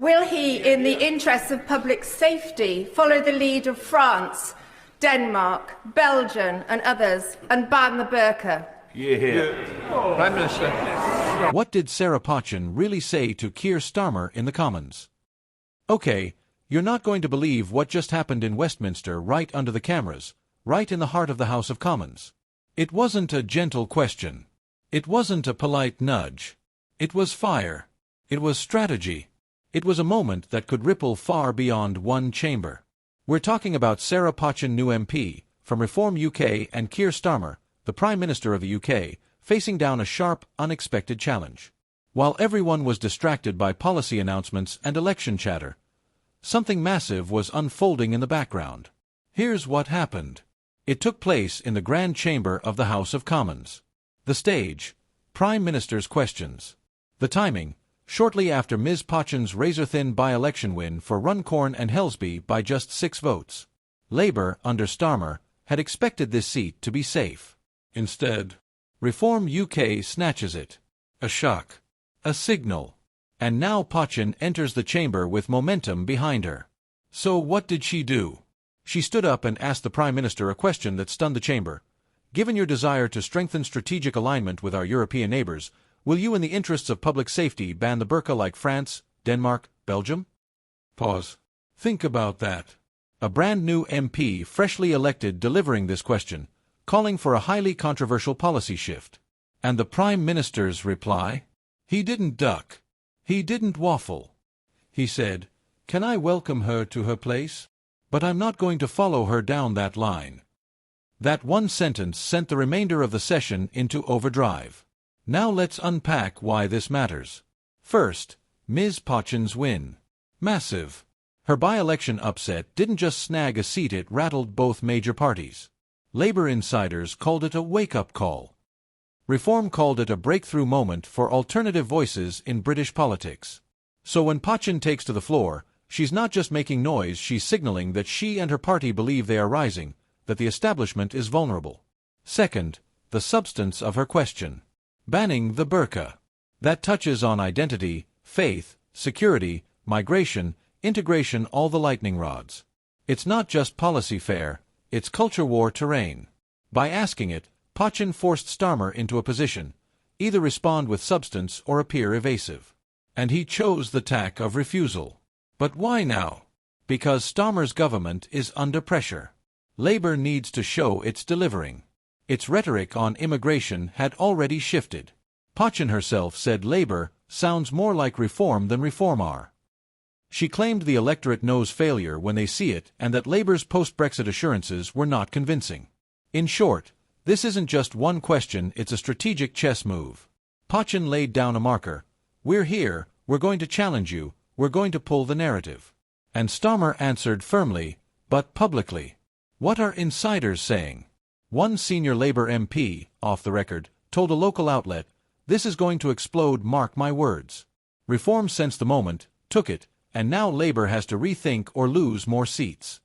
Will he, in the interests of public safety, follow the lead of France, Denmark, Belgium and others and ban the burqa? Prime Minister. What did Sarah Pochin really say to KEIR STARMER in the Commons? Okay, you're not going to believe what just happened in Westminster right under the cameras, right in the heart of the House of Commons. It wasn't a gentle question. It wasn't a polite nudge. It was fire. It was strategy. It was a moment that could ripple far beyond one chamber. We're talking about Sarah Pochin, new MP, from Reform UK, and KEIR STARMER, the Prime Minister of the UK, facing down a sharp, unexpected challenge. While everyone was distracted by policy announcements and election chatter, something massive was unfolding in the background. Here's what happened. It took place in the Grand Chamber of the House of Commons. The stage, Prime Minister's questions. The timing, shortly after Ms. Pochin's razor-thin by-election win for Runcorn and Helsby by just 6 votes. Labour, under Starmer, had expected this seat to be safe. Instead, Reform UK snatches it. A shock. A signal. And now Pochin enters the chamber with momentum behind her. So what did she do? She stood up and asked the Prime Minister a question that stunned the chamber. Given your desire to strengthen strategic alignment with our European neighbours, will you, in the interests of public safety, ban the burqa like France, Denmark, Belgium? Pause. Think about that. A brand new MP, freshly elected, delivering this question, calling for a highly controversial policy shift. And the Prime Minister's reply? He didn't duck. He didn't waffle. He said, "Can I welcome her to her place? But I'm not going to follow her down that line." That one sentence sent the remainder of the session into overdrive. Now let's unpack why this matters. First, Ms. Pochin's win. Massive. Her by-election upset didn't just snag a seat, it rattled both major parties. Labour insiders called it a wake-up call. Reform called it a breakthrough moment for alternative voices in British politics. So when Pochin takes to the floor, she's not just making noise, she's signalling that she and her party believe they are rising, that the establishment is vulnerable. Second, the substance of her question. Banning the burqa. That touches on identity, faith, security, migration, integration, all the lightning rods. It's not just policy fare, it's culture war terrain. By asking it, Pochin forced Starmer into a position, either respond with substance or appear evasive. And he chose the tack of refusal. But why now? Because Starmer's government is under pressure. Labour needs to show it's delivering. Its rhetoric on immigration had already shifted. Pochin herself said Labour sounds more like Reform than Reform are. She claimed the electorate knows failure when they see it and that Labour's post-Brexit assurances were not convincing. In short, this isn't just one question, it's a strategic chess move. Pochin laid down a marker. We're here, we're going to challenge you, we're going to pull the narrative. And Starmer answered firmly, but publicly. What are insiders saying? One senior Labour MP, off the record, told a local outlet, "This is going to explode, mark my words." Reform sensed the moment, took it, and now Labour has to rethink or lose more seats.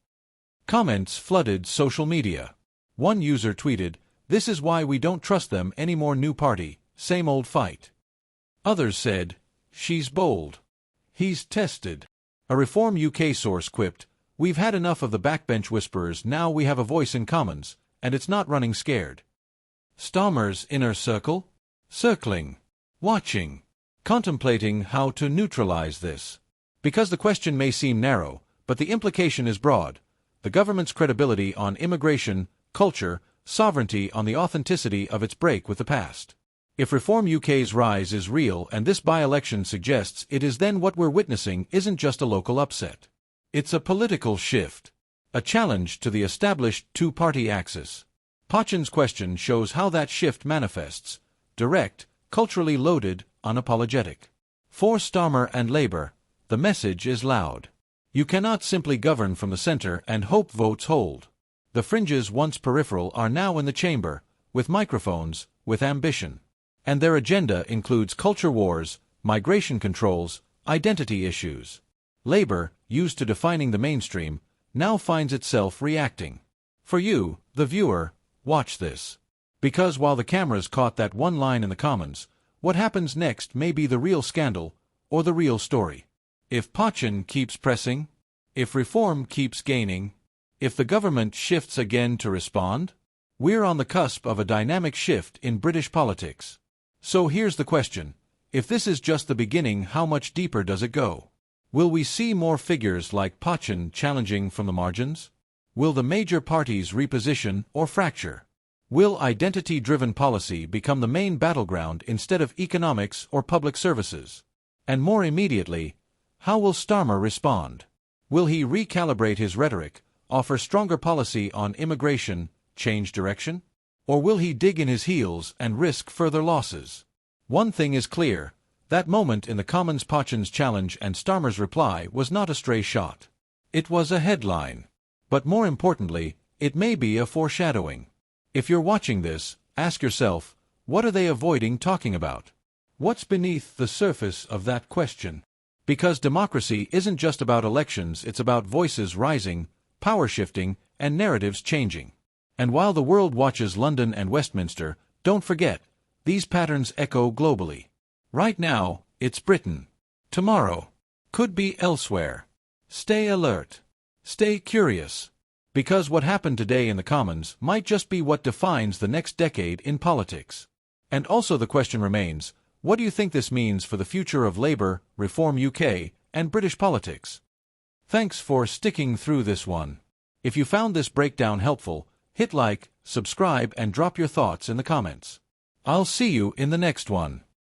Comments flooded social media. One user tweeted, "This is why we don't trust them anymore, new party, same old fight." Others said, "She's bold. He's tested." A Reform UK source quipped, "We've had enough of the backbench whisperers, now we have a voice in Commons, and it's not running scared." Starmer's inner circle? Circling. Watching. Contemplating how to neutralize this. Because the question may seem narrow, but the implication is broad. The government's credibility on immigration, culture, sovereignty, on the authenticity of its break with the past. If Reform UK's rise is real and this by-election suggests it is, then what we're witnessing isn't just a local upset. It's a political shift. A challenge to the established two-party axis. Pochin's question shows how that shift manifests. Direct, culturally loaded, unapologetic. For Starmer and Labour, the message is loud. You cannot simply govern from the centre and hope votes hold. The fringes, once peripheral, are now in the chamber, with microphones, with ambition. And their agenda includes culture wars, migration controls, identity issues. Labour, used to defining the mainstream, now finds itself reacting. For you, the viewer, watch this. Because while the cameras caught that one line in the Commons, what happens next may be the real scandal, or the real story. If pochin keeps pressing? If reform keeps gaining? If the government shifts again to respond? We're on the cusp of a dynamic shift in British politics. So here's the question. If this is just the beginning, how much deeper does it go? Will we see more figures like Pochin challenging from the margins? Will the major parties reposition or fracture? Will identity-driven policy become the main battleground instead of economics or public services? And more immediately, how will Starmer respond? Will he recalibrate his rhetoric, offer stronger policy on immigration, change direction? Or will he dig in his heels and risk further losses? One thing is clear. That moment in the Commons, Pochin's challenge and Starmer's reply, was not a stray shot. It was a headline. But more importantly, it may be a foreshadowing. If you're watching this, ask yourself, what are they avoiding talking about? What's beneath the surface of that question? Because democracy isn't just about elections, it's about voices rising, power shifting, and narratives changing. And while the world watches London and Westminster, don't forget, these patterns echo globally. Right now, it's Britain. Tomorrow, could be elsewhere. Stay alert. Stay curious. Because what happened today in the Commons might just be what defines the next decade in politics. And also the question remains, what do you think this means for the future of Labour, Reform UK, and British politics? Thanks for sticking through this one. If you found this breakdown helpful, hit like, subscribe, and drop your thoughts in the comments. I'll see you in the next one.